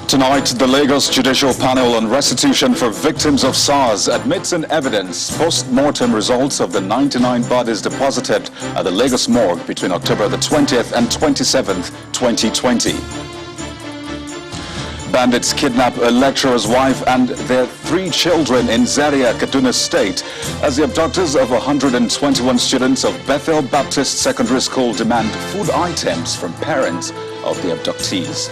Tonight, the Lagos Judicial Panel on Restitution for Victims of SARS admits in evidence post-mortem results of the 99 bodies deposited at the Lagos morgue between October the 20th and 27th, 2020. Bandits kidnap a lecturer's wife and their 3 children in Zaria, Kaduna State, as the abductors of 121 students of Bethel Baptist Secondary School demand food items from parents of the abductees.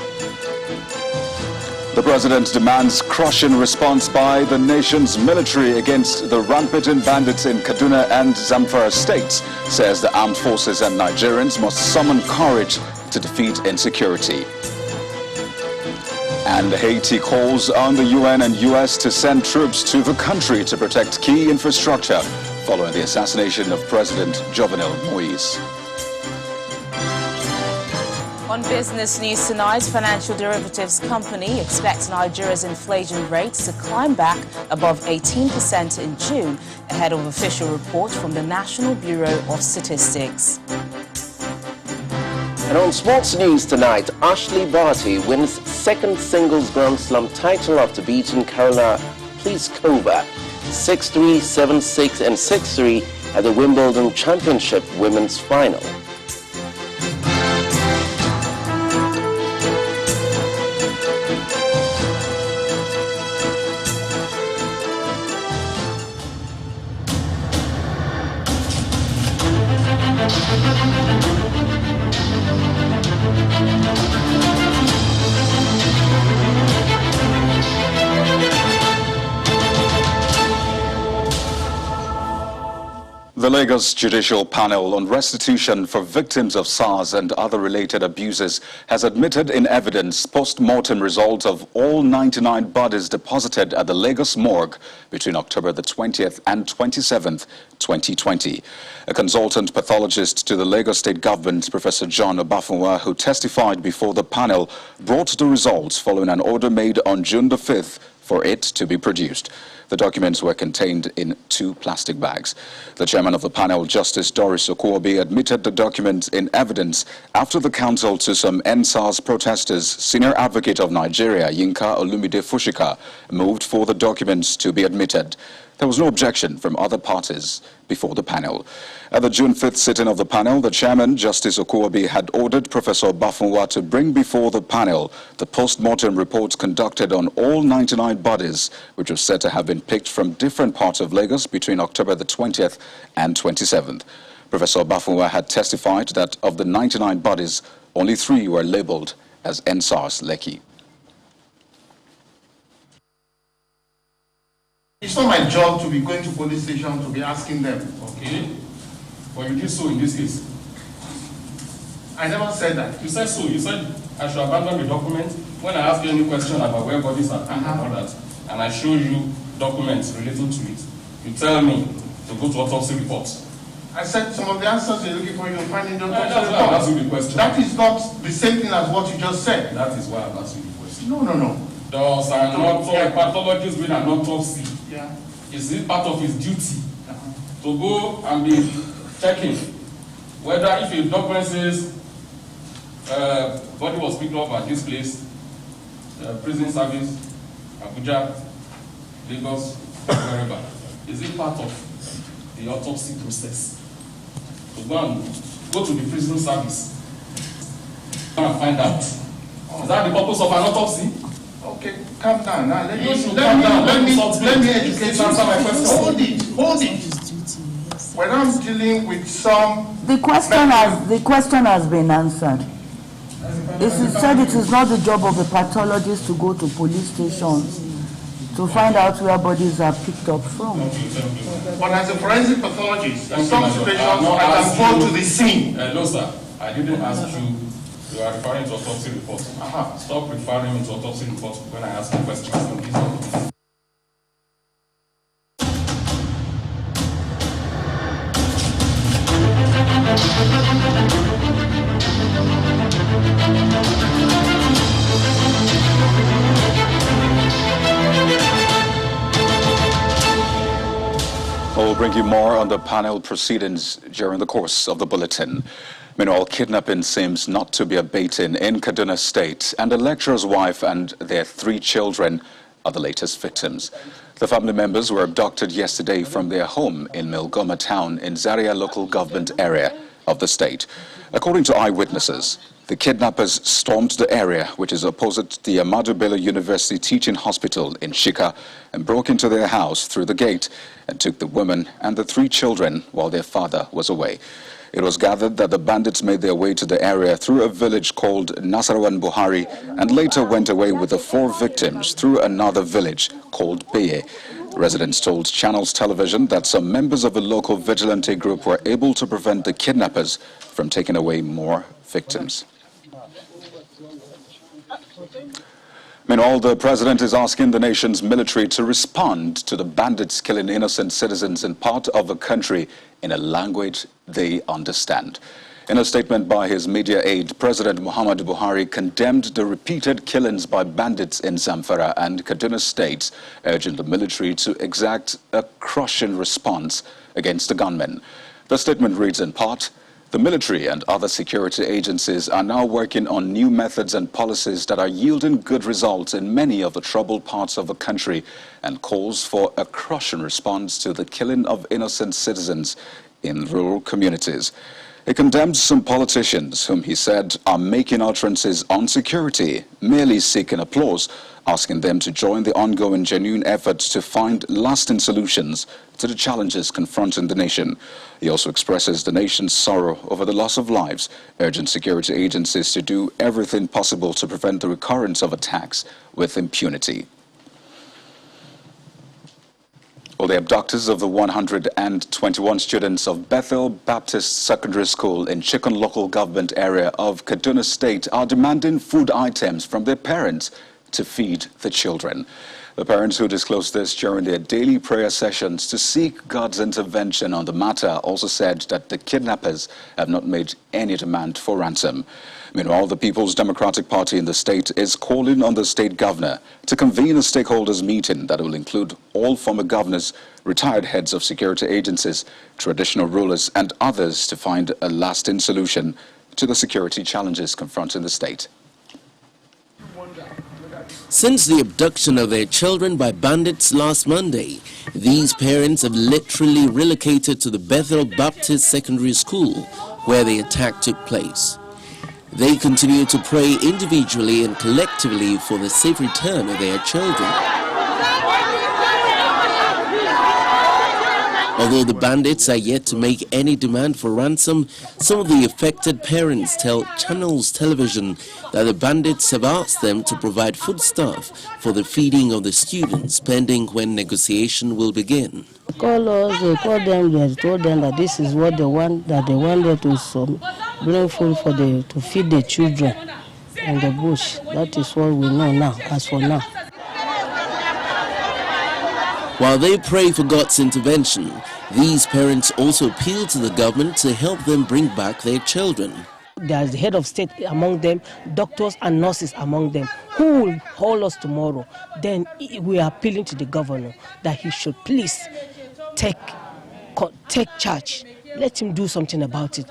The president demands crushing response by the nation's military against the rampant bandits in Kaduna and Zamfara states, says the armed forces and Nigerians must summon courage to defeat insecurity. And Haiti calls on the UN and US to send troops to the country to protect key infrastructure following the assassination of President Jovenel Moise. On business news tonight, financial derivatives company expects Nigeria's inflation rates to climb back above 18% in June, ahead of official report from the National Bureau of Statistics. And on sports news tonight, Ashley Barty wins second singles Grand Slam title after beating Karolina Pliskova 6-3, 7-6 and 6-3 at the Wimbledon Championship Women's Final. The Lagos Judicial Panel on Restitution for Victims of SARS and other related abuses has admitted in evidence post-mortem results of all 99 bodies deposited at the Lagos morgue between October the 20th and 27th, 2020. A consultant pathologist to the Lagos State Government, Professor John Obafunwa, who testified before the panel, brought the results following an order made on June the 5th for it to be produced. The documents were contained in 2 plastic bags. The chairman of the panel, Justice Doris Okuobi, admitted the documents in evidence after the counsel to some NSAS protesters, Senior Advocate of Nigeria, Yinka Olumide Fushika, moved for the documents to be admitted. There was no objection from other parties before the panel. At the June 5th sitting of the panel, the chairman, Justice Okuobi, had ordered Professor Obafunwa to bring before the panel the post-mortem reports conducted on all 99 bodies, which was said to have been picked from different parts of Lagos between October the 20th and 27th. Professor Obafunwa had testified that of the 99 bodies, only 3 were labeled as NSAS Lekki. It's not my job to be going to police station to be asking them. Okay. But you did so in this case. I never said that. You said so. You said I should abandon the document when I ask you any question about where bodies are and all that, and I show you documents relating to it. You tell me to go to autopsy reports. I said some of the answers you're looking for, you'll find in the autopsy That's why I'm asking the report. question. That is not the same thing as what you just said. That is why I'm asking the question. No. Does an pathologist doing an autopsy, Yeah. is it part of his duty to go and be checking whether if a document says body was picked up at this place, prison service, Abuja, Lagos, wherever, is it part of the autopsy process? To go to the prison service and find out. Is that the purpose of an autopsy? Okay, calm down. Now let me educate you. Answer my question. Hold it. When I'm dealing with some... The question has been answered. It is said it is not the job of a pathologist to go to police stations to find out where bodies are picked up from. But as a forensic pathologist, in some situations I can go to the scene. No, sir. I didn't ask you. You are referring to autopsy reports. Stop referring me to autopsy reports when I ask you questions on these documents. We'll bring you more on the panel proceedings during the course of the bulletin. Meanwhile, kidnapping seems not to be abating in Kaduna State, and a lecturer's wife and their 3 children are the latest victims. The family members were abducted yesterday from their home in Milgoma town in Zaria local government area of the state. According to eyewitnesses, the kidnappers stormed the area, which is opposite the Ahmadu Bello University Teaching Hospital in Shika, and broke into their house through the gate and took the woman and the 3 children while their father was away. It was gathered that the bandits made their way to the area through a village called Nasarawan Buhari and later went away with the 4 victims through another village called Beye. Residents told Channels Television that some members of a local vigilante group were able to prevent the kidnappers from taking away more victims. Meanwhile, the president is asking the nation's military to respond to the bandits killing innocent citizens in part of the country in a language they understand. In a statement by his media aide, President Muhammadu Buhari condemned the repeated killings by bandits in Zamfara and Kaduna states, urging the military to exact a crushing response against the gunmen. The statement reads in part, "The military and other security agencies are now working on new methods and policies that are yielding good results in many of the troubled parts of the country and calls for a crushing response to the killing of innocent citizens in rural communities." He condemned some politicians whom he said are making utterances on security, merely seeking applause, asking them to join the ongoing genuine efforts to find lasting solutions to the challenges confronting the nation. He also expresses the nation's sorrow over the loss of lives, urging security agencies to do everything possible to prevent the recurrence of attacks with impunity. Well, the abductors of the 121 students of Bethel Baptist Secondary School in Chikun local government area of Kaduna State are demanding food items from their parents to feed the children. The parents who disclosed this during their daily prayer sessions to seek God's intervention on the matter also said that the kidnappers have not made any demand for ransom. Meanwhile, the People's Democratic Party in the state is calling on the state governor to convene a stakeholders meeting that will include all former governors, retired heads of security agencies, traditional rulers, and others to find a lasting solution to the security challenges confronting the state. Since the abduction of their children by bandits last Monday, these parents have literally relocated to the Bethel Baptist Secondary School, where the attack took place. They continue to pray individually and collectively for the safe return of their children. Although the bandits are yet to make any demand for ransom, some of the affected parents tell Channels Television that the bandits have asked them to provide foodstuff for the feeding of the students, pending when negotiation will begin. Call us, they called them, they told them that this is what they want, that they wanted to bring food to feed the children in the bush. That is what we know now, as for now. While they pray for God's intervention, these parents also appeal to the government to help them bring back their children. There's the head of state among them, doctors and nurses among them, who will hold us tomorrow. Then we are appealing to the governor that he should please take charge. Let him do something about it.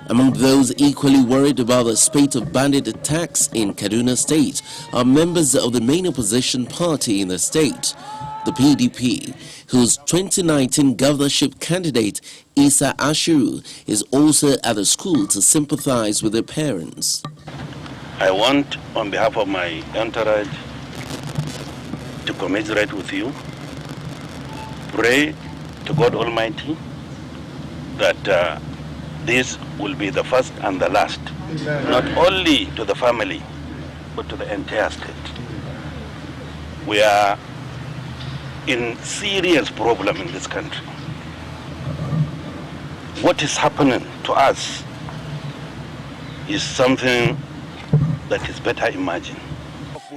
Among those equally worried about the spate of bandit attacks in Kaduna State are members of the main opposition party in the state, the PDP, whose 2019 governorship candidate Isa Ashiru is also at the school to sympathize with their parents. I want, on behalf of my entourage, to commiserate with you, pray to God Almighty that this will be the first and the last, not only to the family, but to the entire state. We are in serious problem in this country. What is happening to us is something that is better imagined.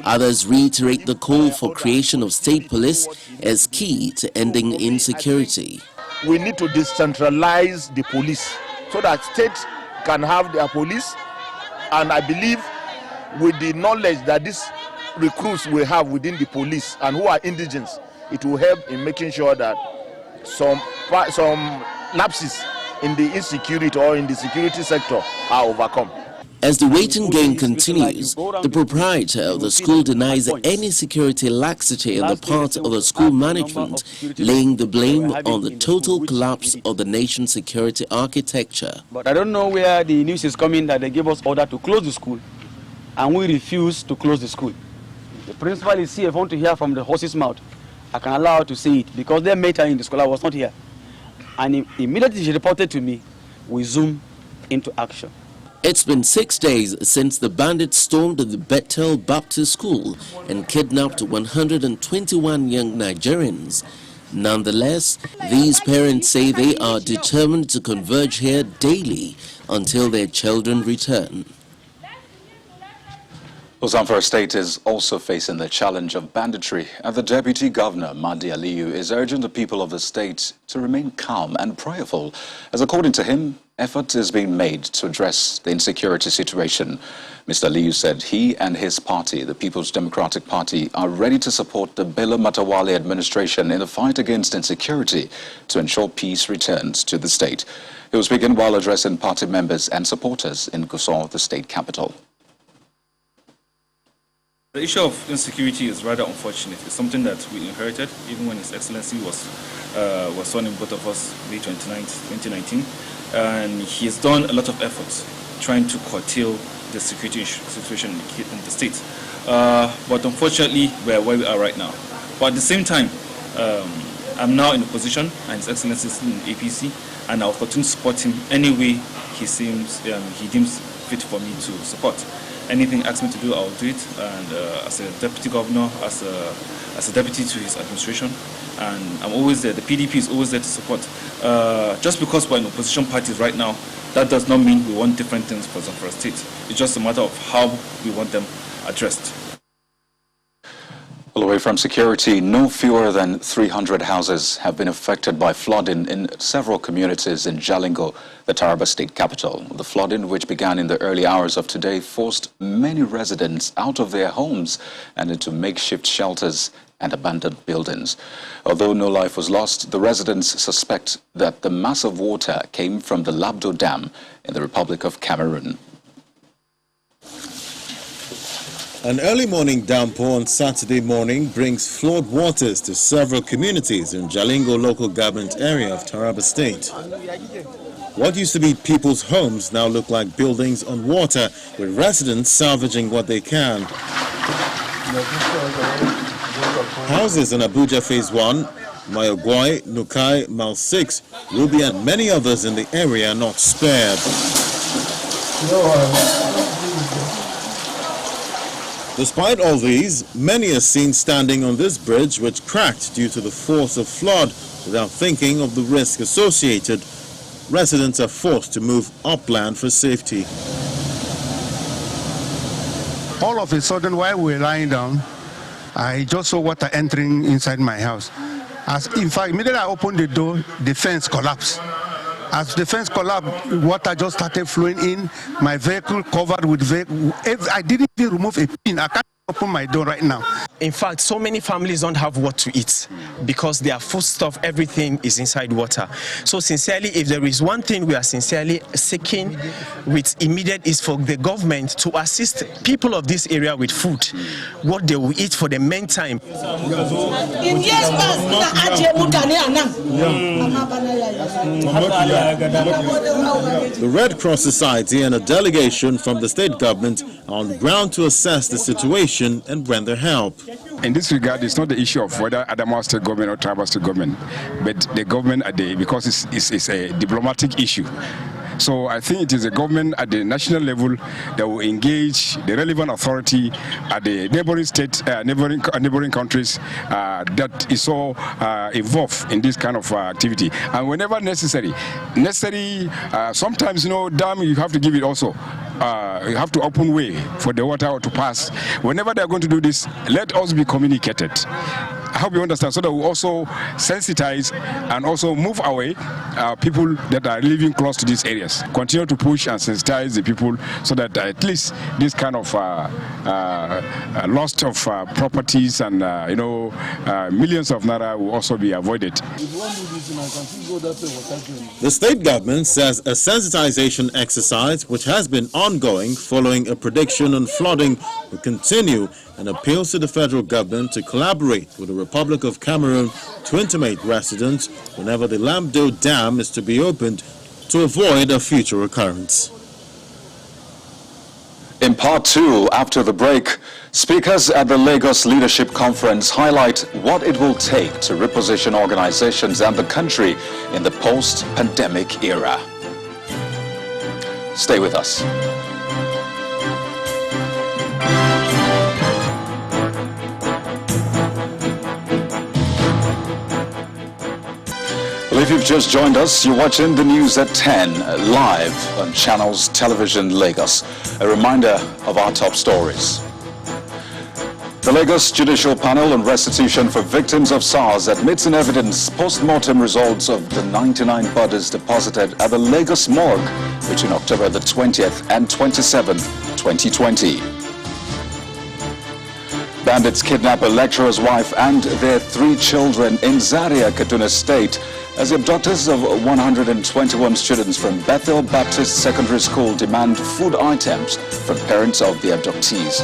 Others reiterate the call for creation of state police as key to ending insecurity. We need to decentralize the police so that states can have their police, and I believe with the knowledge that these recruits will have within the police and who are indigents, it will help in making sure that some lapses in the insecurity or in the security sector are overcome. As the waiting game continues, the proprietor of the school denies any security laxity on the part of the school management, laying the blame on the total collapse of the nation's security architecture. But I don't know where the news is coming that they gave us order to close the school, and we refuse to close the school. The principal is here. If I want to hear from the horse's mouth, I can allow her to say it, because their mate in the school, I was not here. And immediately she reported to me, we zoom into action. It's been 6 days since the bandits stormed the Bethel Baptist School and kidnapped 121 young Nigerians. Nonetheless, these parents say they are determined to converge here daily until their children return. Zamfara State is also facing the challenge of banditry, and the Deputy Governor, Mahdi Aliyu, is urging the people of the state to remain calm and prayerful, as according to him, effort is being made to address the insecurity situation. Mr. Aliyu said he and his party, the People's Democratic Party, are ready to support the Bello Matawalle administration in the fight against insecurity to ensure peace returns to the state. He was speaking while addressing party members and supporters in Gusau, the state capital. The issue of insecurity is rather unfortunate. It's something that we inherited even when His Excellency was sworn in both of us May 29th, 2019. And he has done a lot of efforts trying to curtail the security situation in the state. But unfortunately, we're where we are right now. But at the same time, I'm now in a position, and His Excellency is in APC, and I'll continue to support him any way he deems fit for me to support. Anything he asks me to do, I'll do it. And as a deputy governor, as a deputy to his administration, and I'm always there. The PDP is always there to support. Just because we're in opposition parties right now, that does not mean we want different things for Zamfara State. It's just a matter of how we want them addressed. Well, away from security, no fewer than 300 houses have been affected by flooding in several communities in Jalingo, the Taraba state capital. The flooding, which began in the early hours of today, forced many residents out of their homes and into makeshift shelters and abandoned buildings. Although no life was lost, the residents suspect that the mass of water came from the Labdo Dam in the Republic of Cameroon. An early morning downpour on Saturday morning brings flood waters to several communities in Jalingo local government area of Taraba State. What used to be people's homes now look like buildings on water, with residents salvaging what they can. Houses in Abuja Phase 1, Mayogwai, Nukai, Mile 6, Ruby and many others in the area are not spared. Despite all these, many are seen standing on this bridge which cracked due to the force of flood without thinking of the risk associated. Residents are forced to move upland for safety. All of a sudden, while we were lying down, I just saw water entering inside my house. In fact, immediately I opened the door, the fence collapsed. As the fence collapsed, water just started flowing in. My vehicle covered with vehicle. I didn't even remove a pin. I can't open my door right now. In fact, so many families don't have what to eat because their foodstuff, everything is inside water. So sincerely, if there is one thing we are sincerely seeking with immediate is for the government to assist people of this area with food, what they will eat for the meantime. The Red Cross Society and a delegation from the state government are on the ground to assess the situation and render help. In this regard, it's not the issue of whether Adamawa State government or Taraba State government, but the government at the, because it's a diplomatic issue. So I think it is a government at the national level that will engage the relevant authority at the neighboring state, neighboring countries that is so involved in this kind of activity. And whenever necessary, sometimes, dam, you have to give it also. You have to open way for the water to pass. Whenever they are going to do this, let us be communicated. I hope you understand, so that we also sensitize and also move away people that are living close to these areas. Continue to push and sensitize the people so that at least this kind of loss of properties and millions of naira will also be avoided. The state government says a sensitization exercise, which has been ongoing following a prediction on flooding, will continue, and appeals to the federal government to collaborate with the Republic of Cameroon to intimate residents whenever the Lambdo Dam is to be opened to avoid a future occurrence. In part 2, after the break, speakers at the Lagos Leadership Conference highlight what it will take to reposition organizations and the country in the post-pandemic era. Stay with us. Well, if you've just joined us, you're watching the news at 10, live on Channels Television Lagos. A reminder of our top stories. The Lagos Judicial Panel on Restitution for Victims of SARS admits in evidence post-mortem results of the 99 bodies deposited at the Lagos morgue between October the 20th and 27th, 2020. Bandits kidnap a lecturer's wife and their 3 children in Zaria, Kaduna State, as the abductors of 121 students from Bethel Baptist Secondary School demand food items from parents of the abductees.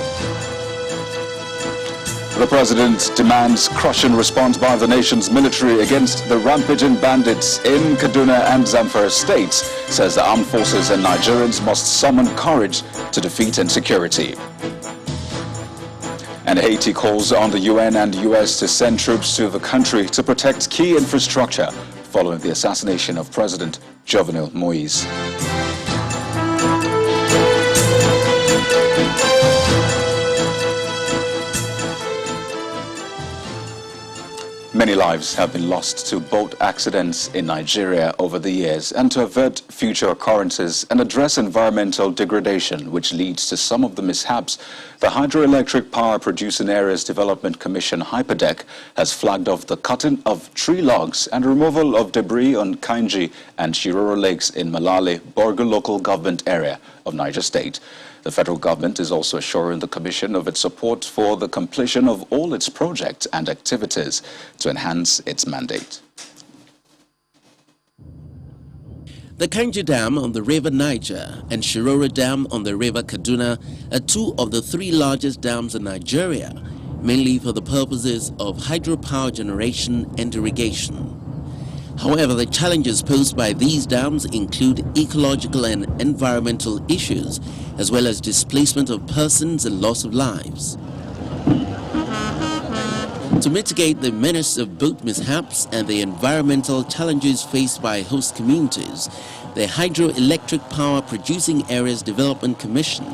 The president demands crushing response by the nation's military against the rampaging bandits in Kaduna and Zamfara states, says the armed forces and Nigerians must summon courage to defeat insecurity. And Haiti calls on the UN and US to send troops to the country to protect key infrastructure following the assassination of President Jovenel Moise. Many lives have been lost to boat accidents in Nigeria over the years, and to avert future occurrences and address environmental degradation which leads to some of the mishaps, the Hydroelectric Power Producing Areas Development Commission HYPERDEC has flagged off the cutting of tree logs and removal of debris on Kainji and Shiroro lakes in Malale, Borgu local government area of Niger State. The federal government is also assuring the Commission of its support for the completion of all its projects and activities to enhance its mandate. The Kainji Dam on the River Niger and Shiroro Dam on the River Kaduna are 2 of the 3 largest dams in Nigeria, mainly for the purposes of hydropower generation and irrigation. However, the challenges posed by these dams include ecological and environmental issues, as well as displacement of persons and loss of lives. To mitigate the menace of both mishaps and the environmental challenges faced by host communities, the Hydroelectric Power Producing Areas Development Commission,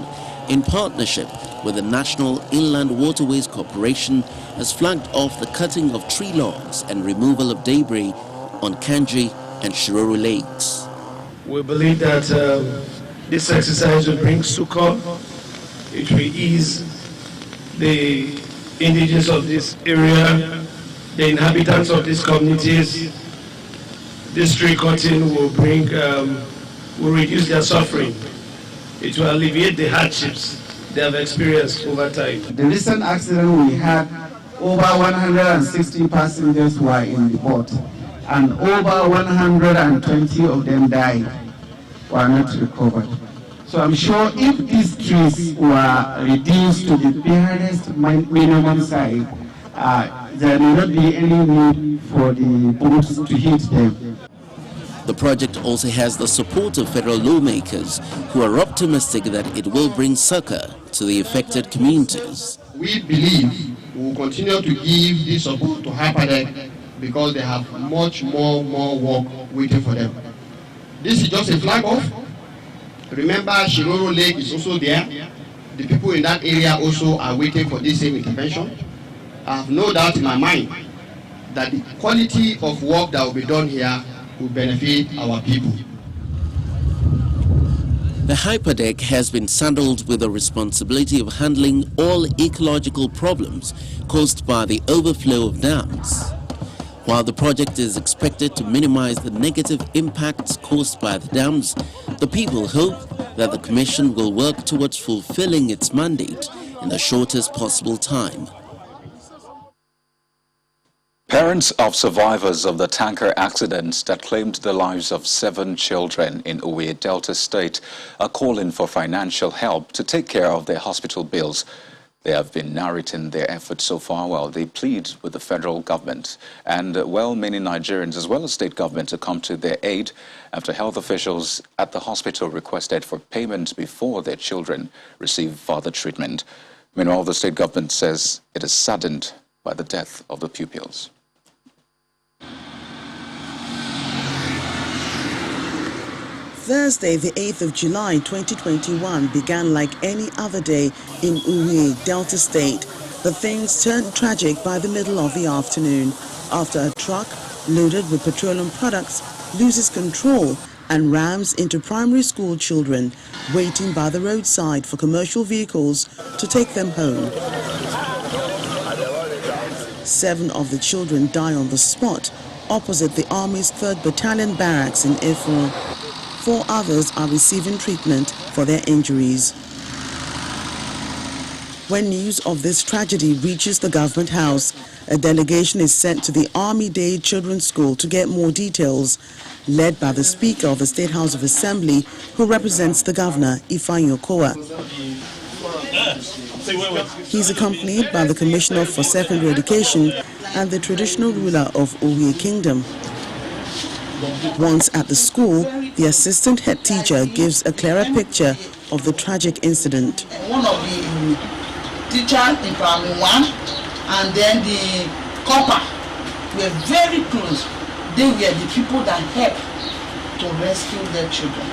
in partnership with the National Inland Waterways Corporation, has flagged off the cutting of tree logs and removal of debris on Kainji and Shiroro lakes. We believe that this exercise will bring succor. It will ease the indigenous of this area, the inhabitants of these communities. This tree cutting will reduce their suffering. It will alleviate the hardships they have experienced over time. The recent accident we had, over 160 passengers were in the boat, and over 120 of them died, were not recovered. So I'm sure if these trees were reduced to the barest minimum size, there may not be any need for the boats to hit them. The project also has the support of federal lawmakers who are optimistic that it will bring succor to the affected communities. We believe we will continue to give this support to HYPERDEC because they have much more work waiting for them. This is just a flag off. Remember, Shiroro Lake is also there. The people in that area also are waiting for this same intervention. I have no doubt in my mind that the quality of work that will be done here will benefit our people. The hyperdeck has been saddled with the responsibility of handling all ecological problems caused by the overflow of dams. While the project is expected to minimize the negative impacts caused by the dams, the people hope that the Commission will work towards fulfilling its mandate in the shortest possible time. Parents of survivors of the tanker accidents that claimed the lives of 7 children in Uwe Delta State are calling for financial help to take care of their hospital bills. They have been narrating their efforts so far while they plead with the federal government and well-meaning Nigerians as well as state government to come to their aid after health officials at the hospital requested for payment before their children receive further treatment. Meanwhile, the state government says it is saddened by the death of the pupils. Thursday, the 8th of July 2021 began like any other day in Uwe, Delta State, but things turned tragic by the middle of the afternoon after a truck loaded with petroleum products loses control and rams into primary school children waiting by the roadside for commercial vehicles to take them home. 7 of the children die on the spot opposite the Army's 3rd Battalion barracks in Ifo. 4 others are receiving treatment for their injuries. When news of this tragedy reaches the government house, a delegation is sent to the Army Day Children's School to get more details, led by the Speaker of the State House of Assembly, who represents the Governor, Ifeanyi Okowa. He's accompanied by the Commissioner for Secondary Education and the traditional ruler of Uwe Kingdom. Once at the school, the assistant head teacher gives a clearer picture of the tragic incident. One of the teachers in primary 1 and then the copper were very close. They were the people that helped to rescue their children.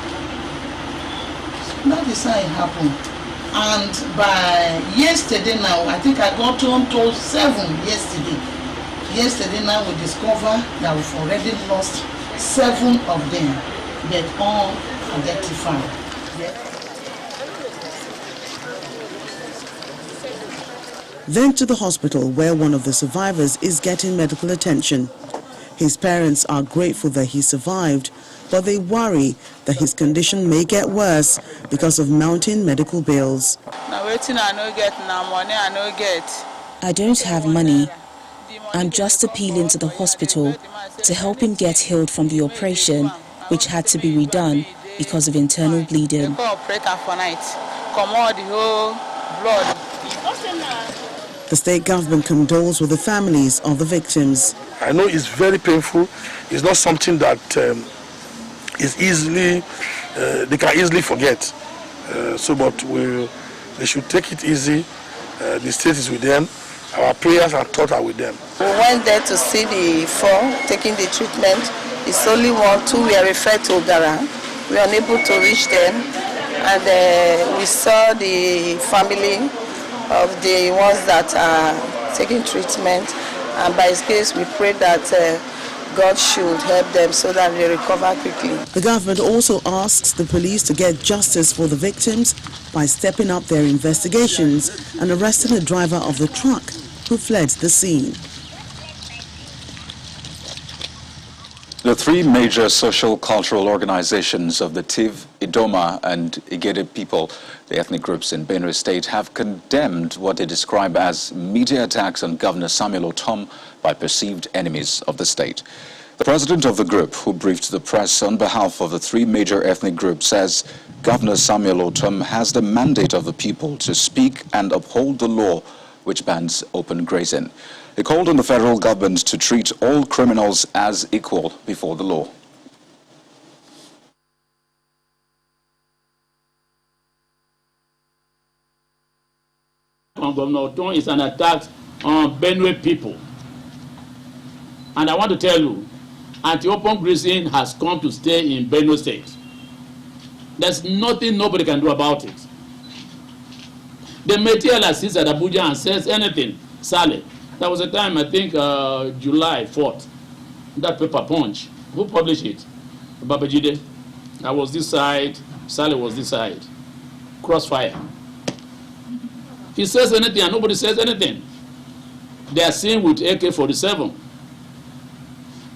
That is how it happened. And by yesterday now, I think I got home to 7 yesterday. Yesterday now we discover that we've already lost 7 of them, but all identified. Then to the hospital where one of the survivors is getting medical attention. His parents are grateful that he survived, but they worry that his condition may get worse because of mounting medical bills. I don't have money. I'm just appealing to the hospital to help him get healed from the operation, which had to be redone because of internal bleeding. The state government condoles with the families of the victims. I know it's very painful. It's not something that is easily, they can easily forget. But they should take it easy. The state is with them. Our prayers and thoughts are with them. We went there to see the 4 taking the treatment. It's only 1, 2 we are referred to Ogara. We are unable to reach them. And we saw the family of the ones that are taking treatment. And by His grace, we pray that God should help them so that they recover quickly. The government also asks the police to get justice for the victims by stepping up their investigations and arresting the driver of the truck who fled the scene. The 3 major social-cultural organizations of the Tiv, Idoma and Igede people, the ethnic groups in Benue State, have condemned what they describe as media attacks on Governor Samuel Ortom by perceived enemies of the state. The president of the group, who briefed the press on behalf of the 3 major ethnic groups, says Governor Samuel Ortom has the mandate of the people to speak and uphold the law which bans open grazing. He called on the federal government to treat all criminals as equal before the law. Governor Ortom is an attack on Benue people. And I want to tell you, anti-open grazing has come to stay in Benue State. There's nothing nobody can do about it. The material sits at Abuja and says anything. Saleh. There was a time, I think, July 4th, that paper Punch. Who published it? Babajide. I was this side, Sally was this side. Crossfire. He says anything and nobody says anything. They are seen with AK-47.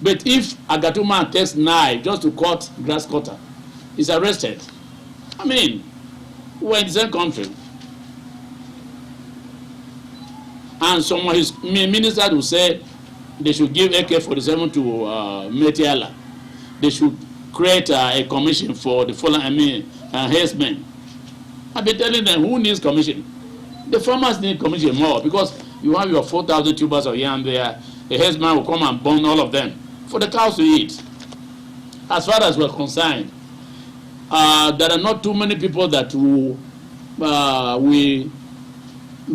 But if a Gatu man takes knife just to cut grass cutter, he's arrested. I mean, we're in the same country. And some of his ministers will say they should give AK-47 to Metiala. They should create a commission for the fallen herdsmen. I've been telling them, who needs commission? The farmers need commission more, because you have your 4,000 tubers of yam there. The herdsman will come and burn all of them for the cows to eat. As far as we're concerned, there are not too many people that will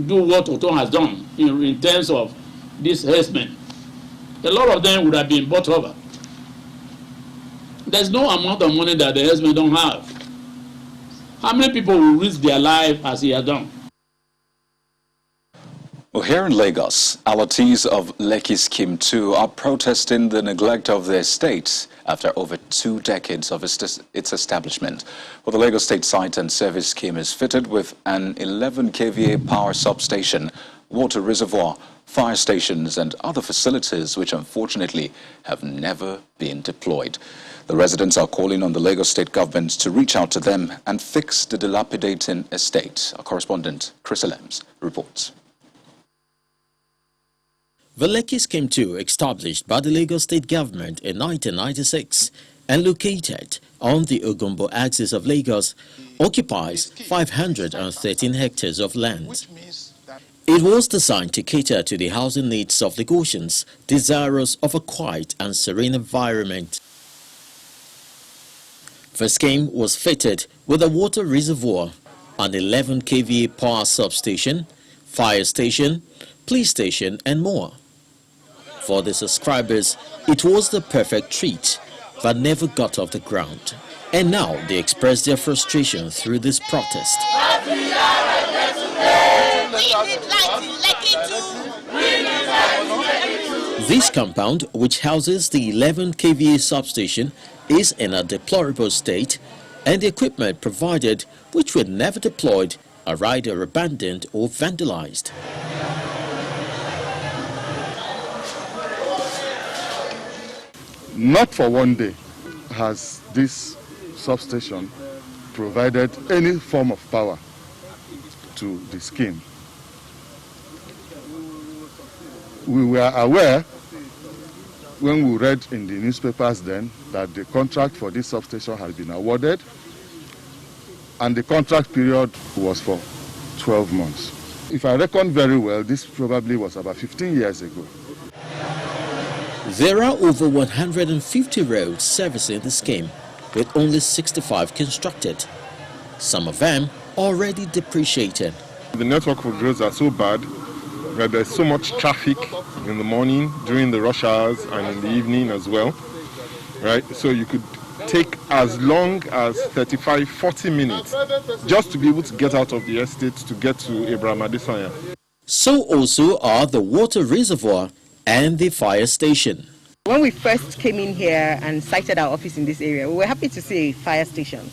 do what Oton has done in terms of these herdsmen. A lot of them would have been bought over. There's no amount of money that the herdsmen don't have. How many people will risk their life as he has done? Well, here in Lagos, Alitis of Lekki Scheme 2 are protesting the neglect of their state after over 2 decades of its establishment. Well, the Lagos State Site and Service Scheme is fitted with an 11 kVA power substation, water reservoir, fire stations and other facilities which unfortunately have never been deployed. The residents are calling on the Lagos State government to reach out to them and fix the dilapidating estate. Our correspondent, Chris Elems, reports. The Lekki Scheme 2, established by the Lagos State government in 1996 and located on the Ogumbo axis of Lagos, occupies 513 hectares of land. It was designed to cater to the housing needs of Lagosians desirous of a quiet and serene environment. The scheme was fitted with a water reservoir, an 11 kVA power substation, fire station, police station and more. For the subscribers, it was the perfect treat, but never got off the ground. And now they express their frustration through this protest. This compound, which houses the 11 kVA substation, is in a deplorable state, and the equipment provided, which were never deployed, are either abandoned or vandalized. Not for one day has this substation provided any form of power to the scheme. We were aware when we read in the newspapers then that the contract for this substation had been awarded, and the contract period was for 12 months. If I reckon very well, this probably was about 15 years ago. There are over 150 roads servicing the scheme, with only 65 constructed. Some of them already depreciated. The network of roads are so bad that there's so much traffic in the morning, during the rush hours, and in the evening as well. Right? So you could take as long as 35-40 minutes just to be able to get out of the estate to get to Abraham Adesanya. So also are the water reservoir and the fire station. When we first came in here and sited our office in this area, we were happy to see a fire station.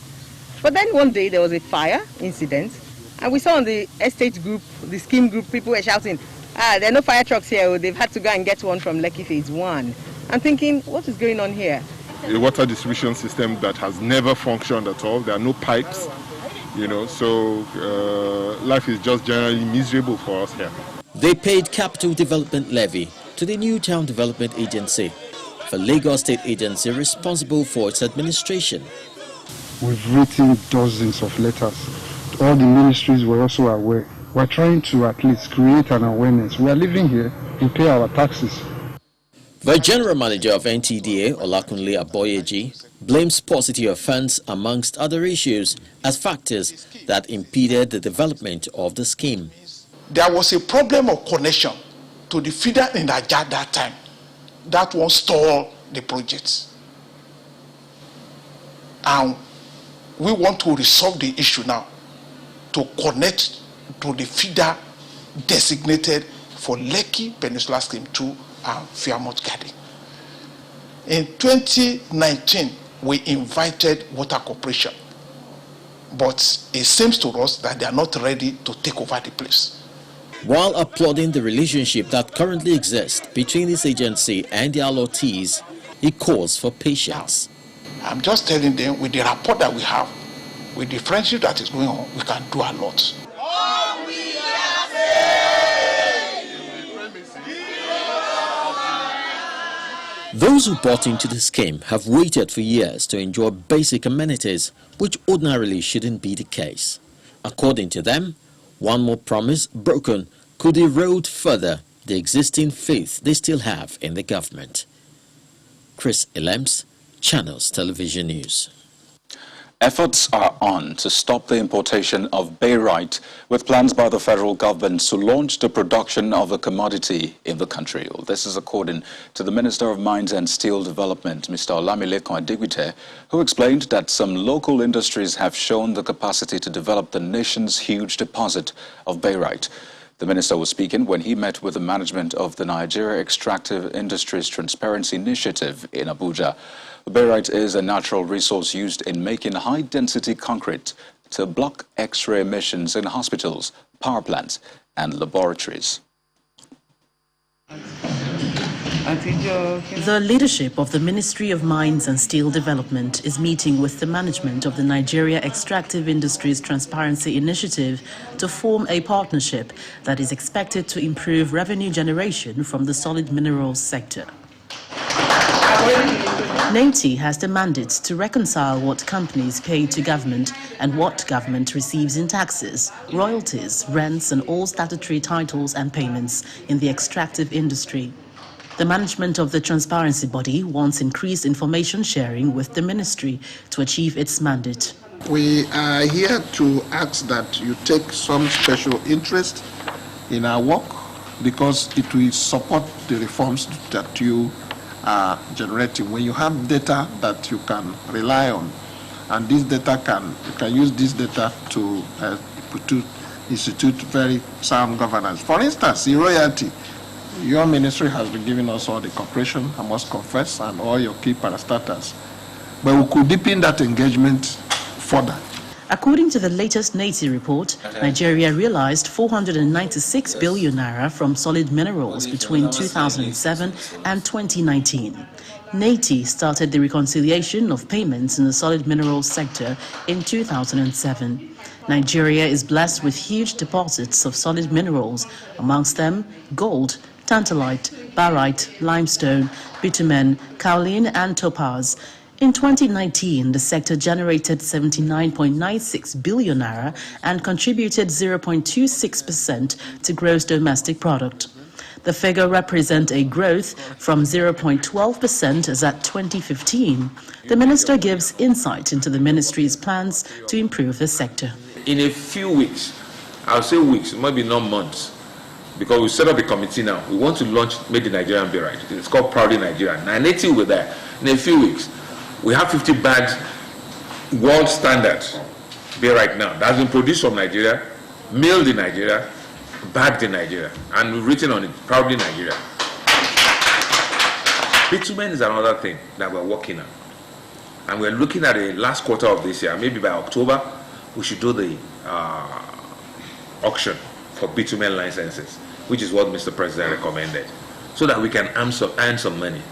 But then one day there was a fire incident, and we saw on the estate group, the scheme group, people were shouting, there are no fire trucks here, they've had to go and get one from Lekki Phase 1. I'm thinking, what is going on here? A water distribution system that has never functioned at all. There are no pipes, so life is just generally miserable for us here. They paid capital development levy to the New Town Development Agency, the Lagos State agency responsible for its administration. We've written dozens of letters. All the ministries were also aware. We're trying to at least create an awareness. We are living here, we pay our taxes. The general manager of NTDA, Olakunle Aboyeji, blames paucity of funds amongst other issues as factors that impeded the development of the scheme. There was a problem of connection to the feeder in Ajah that time. That one stalled the projects. And we want to resolve the issue now to connect to the feeder designated for Lekki Peninsula Scheme 2 and Fairmount Garden. In 2019, we invited Water Corporation but it seems to us that they are not ready to take over the place. While applauding the relationship that currently exists between this agency and the allottees, he calls for patience. I'm just telling them, with the rapport that we have, with the friendship that is going on, we can do a lot. Those who bought into the scheme have waited for years to enjoy basic amenities, which ordinarily shouldn't be the case. According to them, one more promise broken could erode further the existing faith they still have in the government. Chris Elems, Channels Television News. Efforts are on to stop the importation of Bayrite, with plans by the federal government to launch the production of the commodity in the country. Well, this is according to the Minister of Mines and Steel Development, Mr. Olamilekun Adegbite, who explained that some local industries have shown the capacity to develop the nation's huge deposit of Bayrite. The minister was speaking when he met with the management of the Nigeria Extractive Industries Transparency Initiative in Abuja. Bayrite is a natural resource used in making high-density concrete to block X-ray emissions in hospitals, power plants, and laboratories. The leadership of the Ministry of Mines and Steel Development is meeting with the management of the Nigeria Extractive Industries Transparency Initiative to form a partnership that is expected to improve revenue generation from the solid minerals sector. NATI has the mandate to reconcile what companies pay to government and what government receives in taxes, royalties, rents, and all statutory titles and payments in the extractive industry. The management of the transparency body wants increased information sharing with the ministry to achieve its mandate. We are here to ask that you take some special interest in our work because it will support the reforms that you are generating. When you have data that you can rely on, and this data you can use this data to institute very sound governance. For instance, in royalty, your ministry has been giving us all the cooperation, I must confess, and all your key parastatals. But we could deepen that engagement further. According to the latest NATI report, Nigeria realized 496 billion naira from solid minerals between 2007 and 2019. NATI started the reconciliation of payments in the solid minerals sector in 2007. Nigeria is blessed with huge deposits of solid minerals, amongst them gold, tantalite, barite, limestone, bitumen, kaolin, and topaz. In 2019, the sector generated 79.96 billion naira and contributed 0.26% to gross domestic product. The figure represents a growth from 0.12% as at 2015. The minister gives insight into the ministry's plans to improve the sector. In a few weeks, I'll say weeks, maybe not months, because we set up a committee now. We want to launch Made in Nigeria Bayrite. It's called Proudly Nigeria. Now, NATI will there. In a few weeks, we have 50 bags, world standard Bayrite now. That's been produced from Nigeria, milled in Nigeria, bagged in Nigeria, and we've written on it, Proudly Nigeria. Bitumen is another thing that we're working on. And we're looking at the last quarter of this year, maybe by October, we should do the auction for bitumen licenses, which is what Mr. President recommended, so that we can earn some money.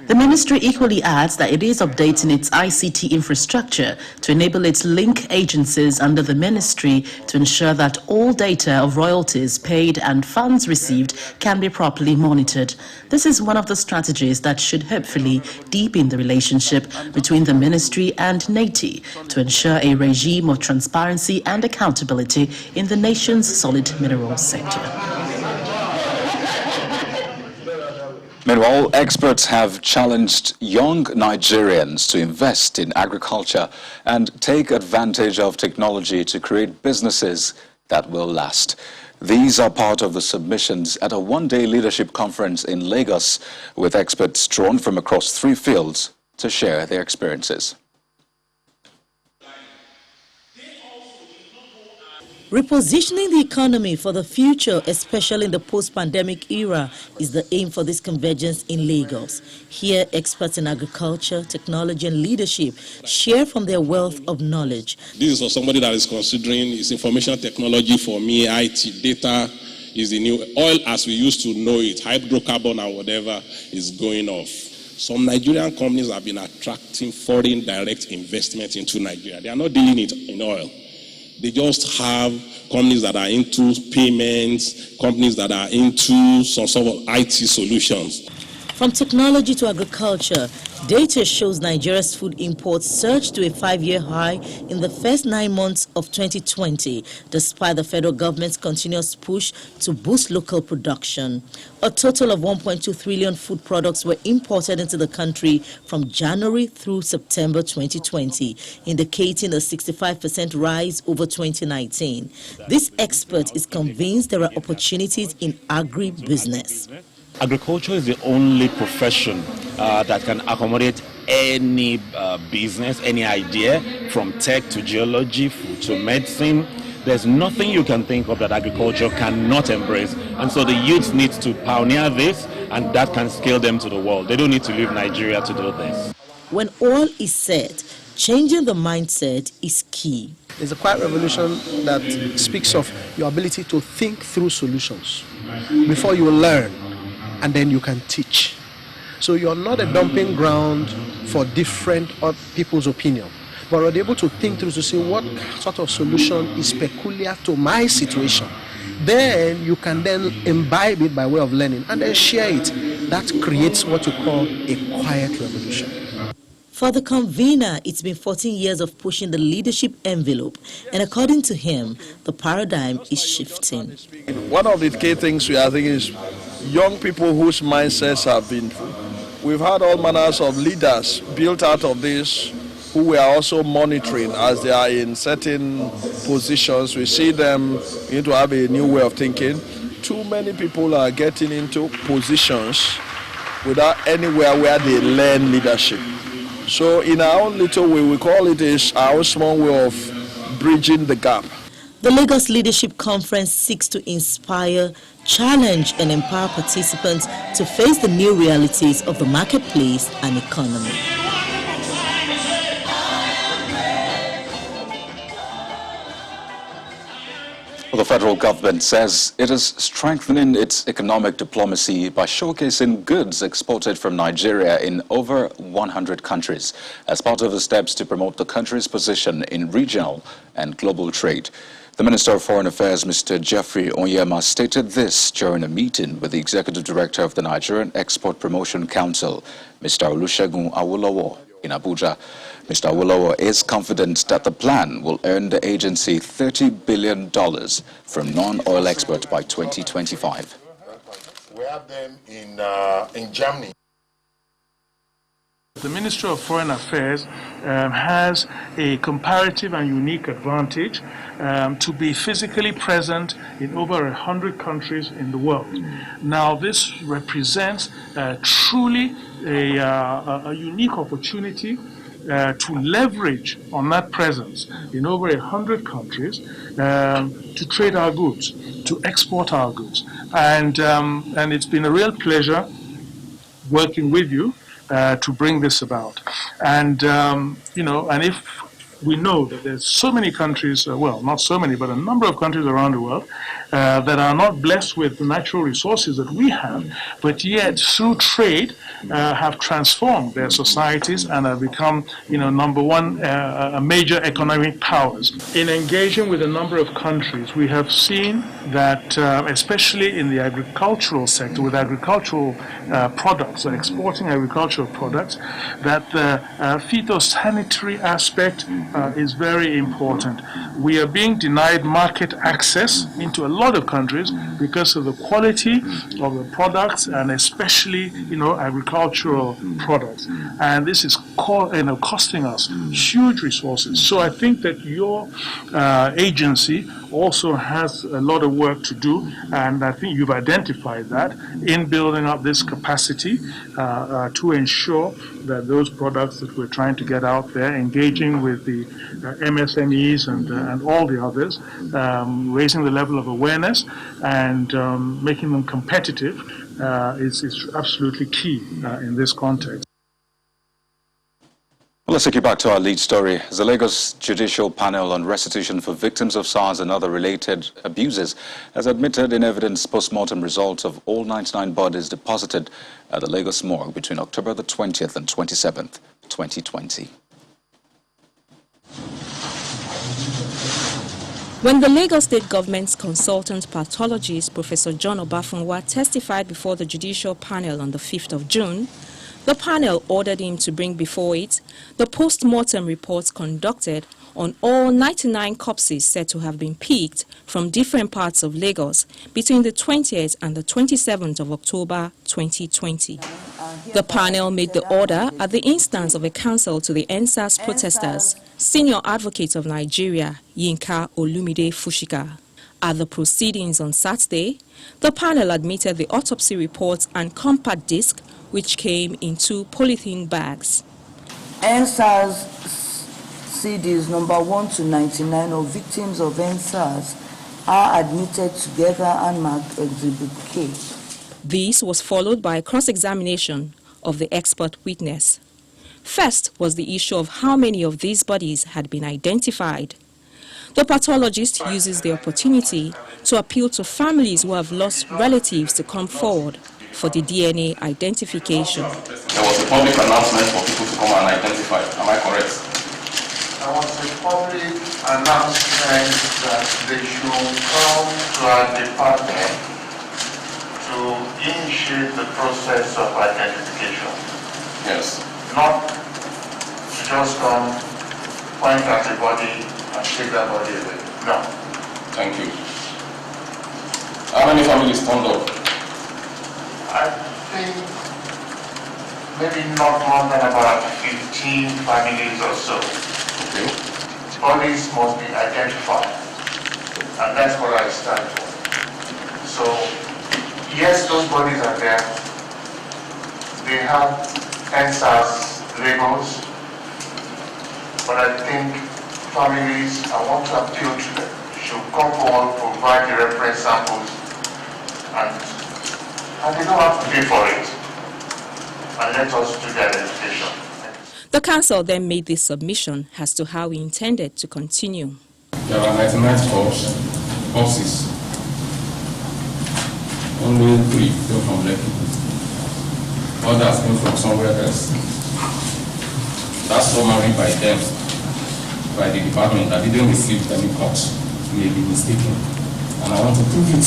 The ministry equally adds that it is updating its ICT infrastructure to enable its link agencies under the ministry to ensure that all data of royalties paid and funds received can be properly monitored. This is one of the strategies that should hopefully deepen the relationship between the ministry and NATI to ensure a regime of transparency and accountability in the nation's solid minerals sector. Meanwhile, experts have challenged young Nigerians to invest in agriculture and take advantage of technology to create businesses that will last. These are part of the submissions at a one-day leadership conference in Lagos, with experts drawn from across 3 fields to share their experiences. Repositioning the economy for the future, especially in the post-pandemic era, is the aim for this convergence in Lagos. Here, experts in agriculture, technology and leadership share from their wealth of knowledge. This is for somebody that is considering is information technology. For me, IT, data is the new oil as we used to know it. Hydrocarbon and whatever is going off. Some Nigerian companies have been attracting foreign direct investment into Nigeria. They are not dealing it in oil. They just have companies that are into payments, companies that are into some sort of IT solutions. From technology to agriculture, data shows Nigeria's food imports surged to a 5-year high in the first 9 months of 2020, despite the federal government's continuous push to boost local production. A total of 1.2 trillion food products were imported into the country from January through September 2020, indicating a 65% rise over 2019. This expert is convinced there are opportunities in agribusiness. Agriculture is the only profession that can accommodate any business, any idea, from tech to geology to medicine. There's nothing you can think of that agriculture cannot embrace. And so the youth need to pioneer this, and that can scale them to the world. They don't need to leave Nigeria to do this. When all is said, changing the mindset is key. It's a quiet revolution that speaks of your ability to think through solutions before you learn, and then you can teach. So you're not a dumping ground for different people's opinion, but you're able to think through to see what sort of solution is peculiar to my situation. Then you can then imbibe it by way of learning and then share it. That creates what you call a quiet revolution. For the convener, it's been 14 years of pushing the leadership envelope, and according to him, the paradigm is shifting. One of the key things we are thinking is young people whose mindsets have been, we've had all manners of leaders built out of this who we are also monitoring as they are in certain positions. We see them need to have a new way of thinking. Too many people are getting into positions without anywhere where they learn leadership. So in our own little way, we call it our small way of bridging the gap. The Lagos Leadership Conference seeks to inspire, challenge and empower participants to face the new realities of the marketplace and economy. The federal government says it is strengthening its economic diplomacy by showcasing goods exported from Nigeria in over 100 countries as part of the steps to promote the country's position in regional and global trade. The Minister of Foreign Affairs, Mr. Jeffrey Onyema, stated this during a meeting with the Executive Director of the Nigerian Export Promotion Council, Mr. Olusegun Awolowo, in Abuja. Mr. Awolowo is confident that the plan will earn the agency $30 billion from non-oil exports by 2025. We have them in Germany. The Ministry of Foreign Affairs has a comparative and unique advantage to be physically present in over 100 countries in the world. Now, this represents truly a unique opportunity to leverage on that presence in over 100 countries to trade our goods, to export our goods. And it's been a real pleasure working with you to bring this about. And, and if we know that there's so many countries, well, not so many, but a number of countries around the world that are not blessed with the natural resources that we have, but yet through trade have transformed their societies and have become, number one, major economic powers. In engaging with a number of countries, we have seen that, especially in the agricultural sector, with agricultural products, exporting agricultural products, that the phytosanitary aspect is very important. We are being denied market access into a lot lot of countries because of the quality of the products and especially, agricultural products. And this is costing us huge resources. So I think that your agency also has a lot of work to do, and I think you've identified that in building up this capacity to ensure that those products that we're trying to get out there, engaging with the MSMEs and all the others, raising the level of awareness and making them competitive is absolutely key in this context. Well, let's take you back to our lead story. The Lagos Judicial Panel on Restitution for Victims of SARS and Other Related Abuses has admitted in evidence post-mortem results of all 99 bodies deposited at the Lagos morgue between October the 20th and 27th, 2020. When the Lagos State Government's consultant pathologist, Professor John Obafunwa, testified before the Judicial Panel on the 5th of June, the panel ordered him to bring before it the post-mortem reports conducted on all 99 corpses said to have been picked from different parts of Lagos between the 20th and the 27th of October 2020. The panel made the order at the instance of a counsel to the NSAS protesters, Senior Advocate of Nigeria, Yinka Olumide Fushika. At the proceedings on Saturday, the panel admitted the autopsy reports and compact disc which came in 2 polythene bags. NSAS CDs number 1 to 99 of victims of NSAS are admitted together and marked Exhibit K. This was followed by a cross-examination of the expert witness. First was the issue of how many of these bodies had been identified. The pathologist uses the opportunity to appeal to families who have lost relatives to come forward for the DNA identification. There was a public announcement for people to come and identify. Am I correct? There was a public announcement that they should come to our department to initiate the process of identification. Yes. Not to just come, point at the body, and take that body away. No. Thank you. How many families turned up? I think maybe not more than about 15 families or so. Okay. Bodies must be identified, and that's what I stand for. So, yes, those bodies are there. They have NSAS labels, but I think families, I want to appeal to them, should come forward, provide the reference samples, and they don't have to pay for it. And let us do the identification. The council then made this submission as to how he intended to continue. There are 99 corpses. Only 3 came from Lekki. Others came from somewhere else. That's summary by them, by the department, that didn't receive any corpse. May be mistaken. And I want to prove it.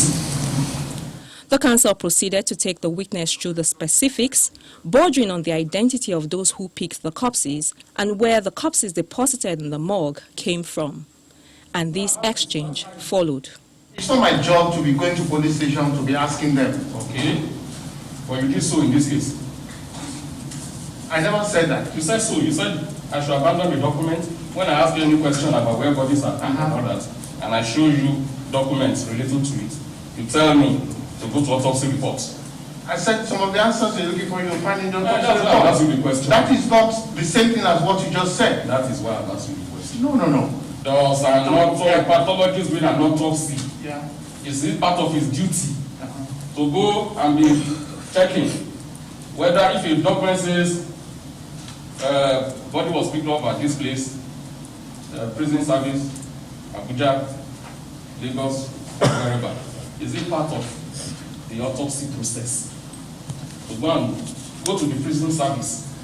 The council proceeded to take the witness through the specifics, bordering on the identity of those who picked the corpses and where the corpses deposited in the morgue came from. And this exchange followed. It's not my job to be going to police station to be asking them. Okay. But you did so in this case. I never said that. You said so. You said I should abandon the document when I asked you any question about where bodies are and all that, and I show you documents relating to it. You tell me to go to autopsy reports. I said some of the answers you're looking for, you'll find in the autopsy report. That's the question. That is not the same thing as what you just said. That is why I'm asking the question. No. Does a pathologist doing an autopsy? Yeah. Is it part of his duty to go and be checking whether if a document says body was picked up at this place, prison service, Abuja, Lagos, wherever, is it part of the autopsy process? To go to the prison service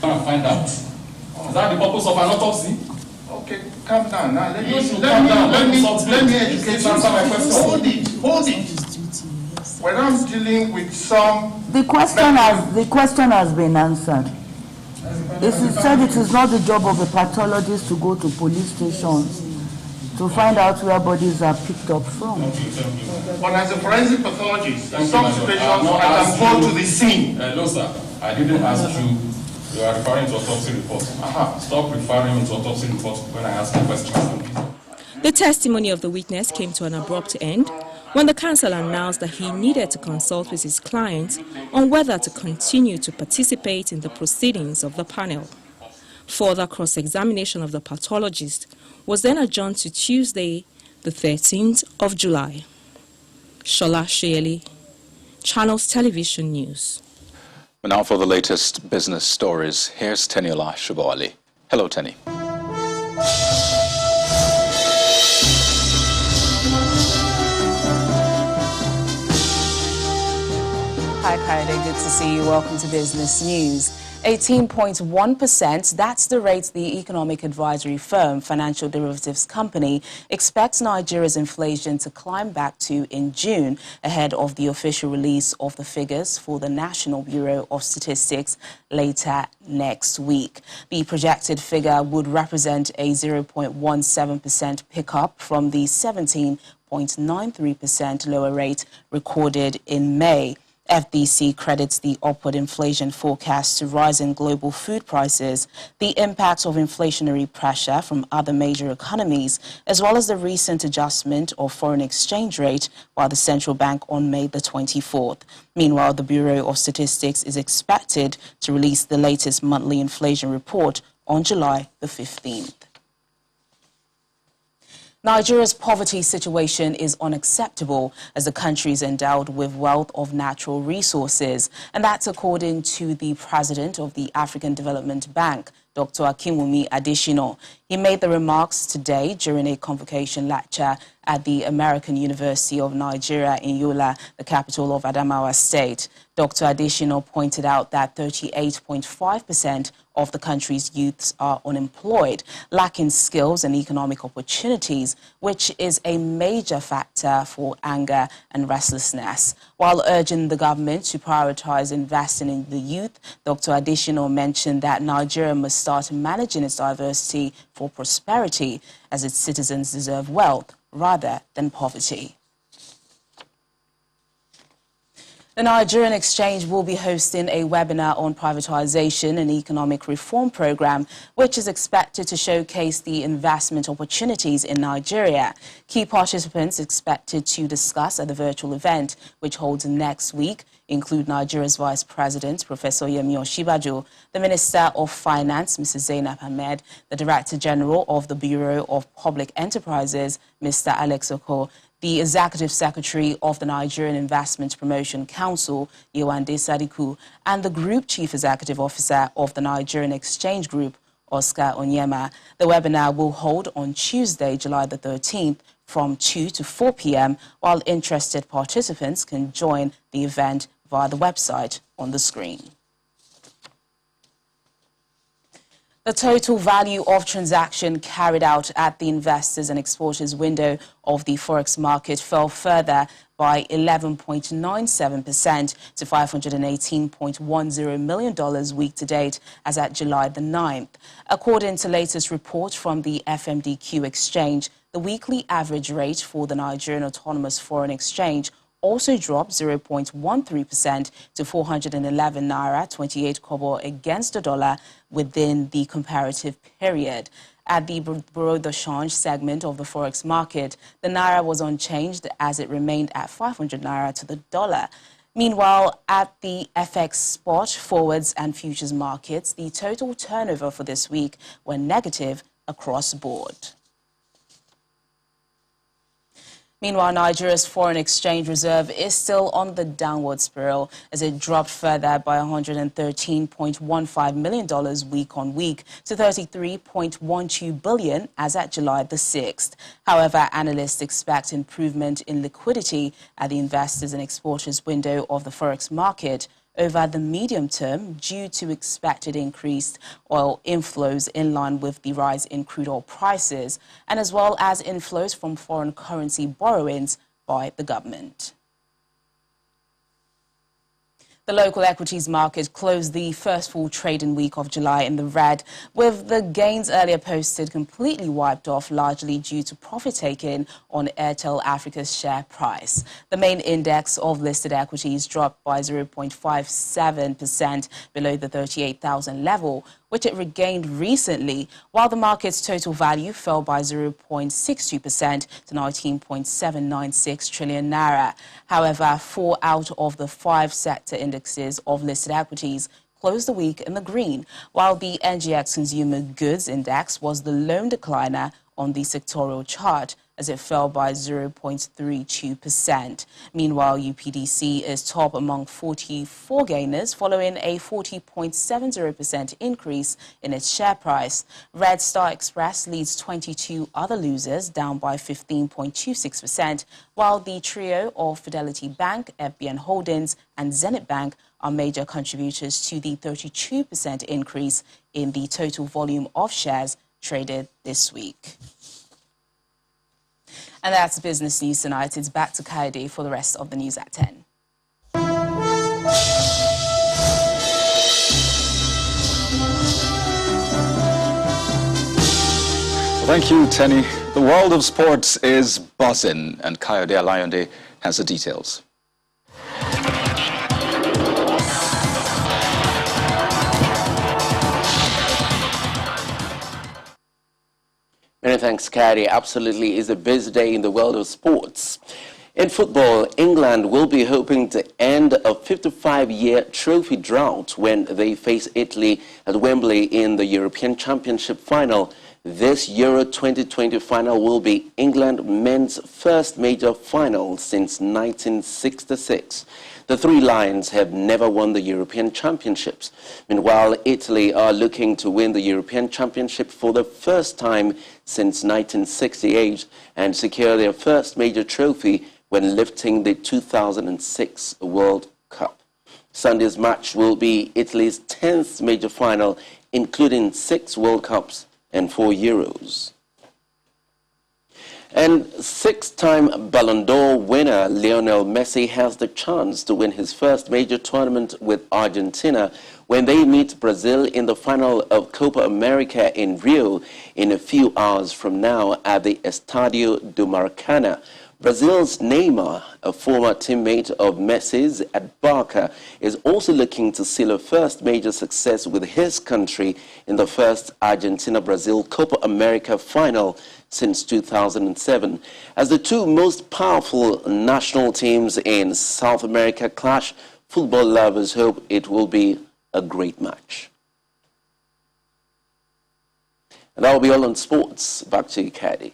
and find out. Is that the purpose of an autopsy? Okay, calm down now. Let me educate you. Hold it. When I'm dealing with some... The question has been answered. It is said it is not the job of a pathologist to go to police stations to find out where bodies are picked up from. But as a forensic pathologist, in some situations, I can go to the scene. No, sir. I didn't ask you. You are referring to autopsy reports. Stop referring me to autopsy reports when I ask you questions. The testimony of the witness came to an abrupt end when the counsel announced that he needed to consult with his client on whether to continue to participate in the proceedings of the panel. Further cross-examination of the pathologist was then adjourned to Tuesday, the 13th of July. Shola Shayeli, Channels Television News. Now for the latest business stories, here's Teniola Shubawali. Hello, Tenny. Hi, Kaide. Good to see you. Welcome to Business News. 18.1%, that's the rate the economic advisory firm Financial Derivatives Company expects Nigeria's inflation to climb back to in June, ahead of the official release of the figures for the National Bureau of Statistics later next week. The projected figure would represent a 0.17% pickup from the 17.93% lower rate recorded in May. FDC credits the upward inflation forecast to rising global food prices, the impact of inflationary pressure from other major economies, as well as the recent adjustment of foreign exchange rate by the central bank on May the 24th. Meanwhile, the Bureau of Statistics is expected to release the latest monthly inflation report on July the 15th. Nigeria's poverty situation is unacceptable as the country is endowed with wealth of natural resources, and that's according to the president of the African Development Bank, Dr. Akinwumi Adesina. He made the remarks today during a convocation lecture at the American University of Nigeria in Yola, the capital of Adamawa State. Dr. Adesina pointed out that 38.5% of the country's youths are unemployed, lacking skills and economic opportunities, which is a major factor for anger and restlessness. While urging the government to prioritize investing in the youth, Dr. Adesina mentioned that Nigeria must start managing its diversity for prosperity, as its citizens deserve wealth rather than poverty. The Nigerian Exchange will be hosting a webinar on privatization and economic reform program, which is expected to showcase the investment opportunities in Nigeria. Key participants expected to discuss at the virtual event, which holds next week, include Nigeria's Vice President, Professor Yemi Osinbajo, the Minister of Finance, Mrs. Zainab Ahmed, the Director General of the Bureau of Public Enterprises, Mr. Alex Oko, the Executive Secretary of the Nigerian Investment Promotion Council, Yewande Sadiku, and the Group Chief Executive Officer of the Nigerian Exchange Group, Oscar Onyema. The webinar will hold on Tuesday, July the 13th, from 2 to 4 p.m., while interested participants can join the event via the website on the screen. The total value of transaction carried out at the investors and exporters window of the forex market fell further by 11.97% to $518.10 million week to date as at July the 9th. According to latest report from the FMDQ exchange, the weekly average rate for the Nigerian Autonomous Foreign Exchange also dropped 0.13% to 411 naira 28 kobo against the dollar within the comparative period. At the Bureau de Change segment of the forex market, the naira was unchanged as it remained at 500 naira to the dollar. Meanwhile, at the FX spot, forwards and futures markets, the total turnover for this week were negative across the board. Meanwhile, Nigeria's foreign exchange reserve is still on the downward spiral as it dropped further by $113.15 million week on week to $33.12 billion as at July the 6th. However, analysts expect improvement in liquidity at the investors and exporters window of the forex market over the medium term due to expected increased oil inflows in line with the rise in crude oil prices, and as well as inflows from foreign currency borrowings by the government. The local equities market closed the first full trading week of July in the red, with the gains earlier posted completely wiped off, largely due to profit-taking on Airtel Africa's share price. The main index of listed equities dropped by 0.57% below the 38,000 level, which it regained recently, while the market's total value fell by 0.62% to 19.796 trillion naira. However, 4 out of the 5 sector indexes of listed equities closed the week in the green, while the NGX Consumer Goods Index was the lone decliner on the sectoral chart, as it fell by 0.32%. Meanwhile, UPDC is top among 44 gainers, following a 40.70% increase in its share price. Red Star Express leads 22 other losers, down by 15.26%, while the trio of Fidelity Bank, FBN Holdings, and Zenith Bank are major contributors to the 32% increase in the total volume of shares traded this week. And that's business news tonight. It's back to Kaide for the rest of the news at 10. Thank you, Tenny. The world of sports is buzzing, and Kayode Alayonde has the details. Many thanks, Carrie. Absolutely is a busy day in the world of sports. In football, England will be hoping to end a 55-year trophy drought when they face Italy at Wembley in the European Championship final. This Euro 2020 final will be England men's first major final since 1966. The Three Lions have never won the European Championships. Meanwhile, Italy are looking to win the European Championship for the first time since 1968 and secure their first major trophy when lifting the 2006 World Cup. Sunday's match will be Italy's 10th major final, including 6 World Cups and 4 Euros. And 6-time Ballon d'Or winner Lionel Messi has the chance to win his first major tournament with Argentina when they meet Brazil in the final of Copa America in Rio in a few hours from now at the Estadio do Maracanã. Brazil's Neymar, a former teammate of Messi's at Barca, is also looking to seal a first major success with his country in the first Argentina-Brazil Copa America final since 2007. As the two most powerful national teams in South America clash, football lovers hope it will be a great match. And that will be all on sports. Back to you, Caddy.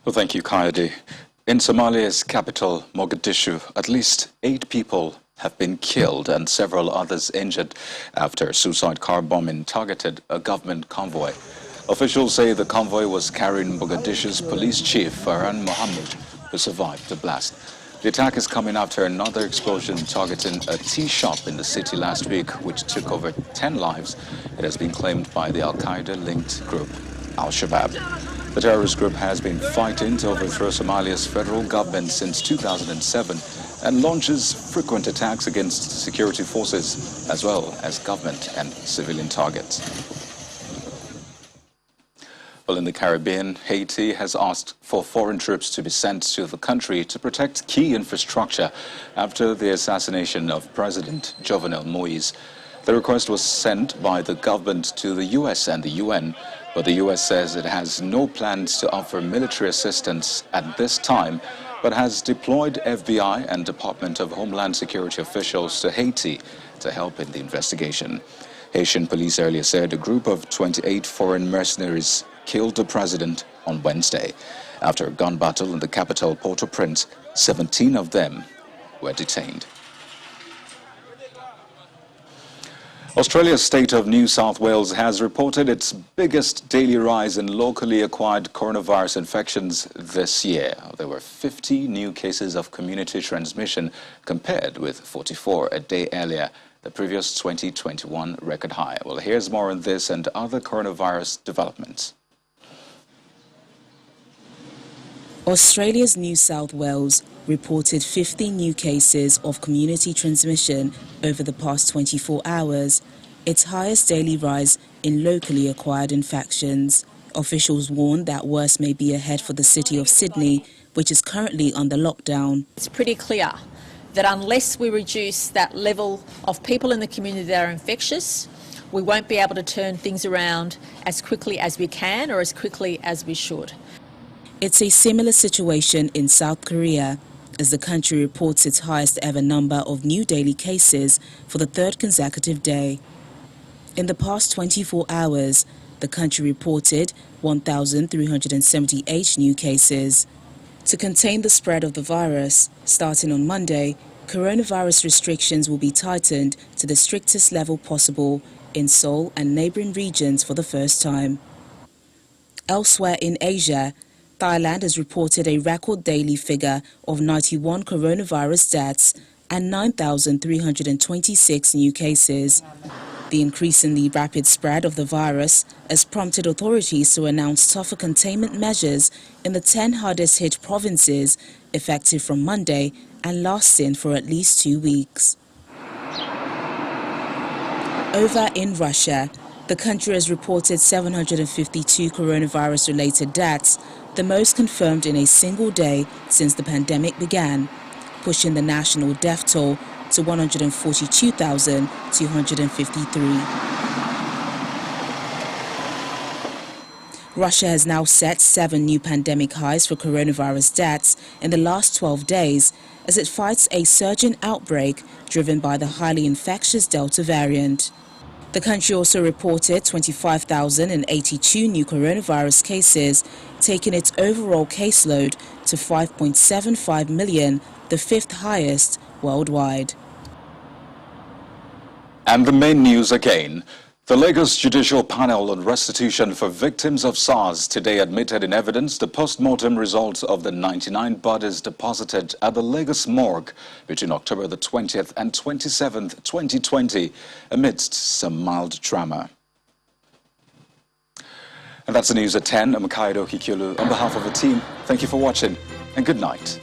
Well, thank you, Kayode. In Somalia's capital, Mogadishu, at least 8 people have been killed and several others injured after a suicide car bombing targeted a government convoy. Officials say the convoy was carrying Mogadishu's police chief, Farhan Mohammed, who survived the blast. The attack is coming after another explosion targeting a tea shop in the city last week, which took over 10 lives. It has been claimed by the Al-Qaeda-linked group Al-Shabaab. The terrorist group has been fighting to overthrow Somalia's federal government since 2007 and launches frequent attacks against security forces as well as government and civilian targets. Well, in the Caribbean, Haiti has asked for foreign troops to be sent to the country to protect key infrastructure after the assassination of President Jovenel Moïse. The request was sent by the government to the U.S. and the UN, but the U.S. says it has no plans to offer military assistance at this time, but has deployed FBI and Department of Homeland Security officials to Haiti to help in the investigation. Haitian police earlier said a group of 28 foreign mercenaries killed the president on Wednesday. After a gun battle in the capital, Port-au-Prince, 17 of them were detained. Australia's state of New South Wales has reported its biggest daily rise in locally acquired coronavirus infections this year. There were 50 new cases of community transmission compared with 44 a day earlier, the previous 2021 record high. Well, here's more on this and other coronavirus developments. Australia's New South Wales reported 50 new cases of community transmission over the past 24 hours, its highest daily rise in locally acquired infections. Officials warn that worse may be ahead for the city of Sydney, which is currently under lockdown. It's pretty clear that unless we reduce that level of people in the community that are infectious, we won't be able to turn things around as quickly as we can or as quickly as we should. It's a similar situation in South Korea, as the country reports its highest ever number of new daily cases for the third consecutive day. In the past 24 hours, the country reported 1,378 new cases. To contain the spread of the virus, starting on Monday, coronavirus restrictions will be tightened to the strictest level possible in Seoul and neighboring regions for the first time. Elsewhere in Asia, Thailand has reported a record daily figure of 91 coronavirus deaths and 9,326 new cases. The increasingly rapid spread of the virus has prompted authorities to announce tougher containment measures in the 10 hardest hit provinces, effective from Monday and lasting for at least 2 weeks. Over in Russia, the country has reported 752 coronavirus-related deaths, the most confirmed in a single day since the pandemic began, pushing the national death toll to 142,253. Russia has now set 7 new pandemic highs for coronavirus deaths in the last 12 days as it fights a surging outbreak driven by the highly infectious Delta variant. The country also reported 25,082 new coronavirus cases, taking its overall caseload to 5.75 million, the 5th highest worldwide. And the main news again. The Lagos Judicial Panel on Restitution for Victims of SARS today admitted in evidence the post-mortem results of the 99 bodies deposited at the Lagos morgue between October the 20th and 27th, 2020, amidst some mild trauma. And that's the news at 10. I'm Kaido Kikyulu. On behalf of the team, thank you for watching and good night.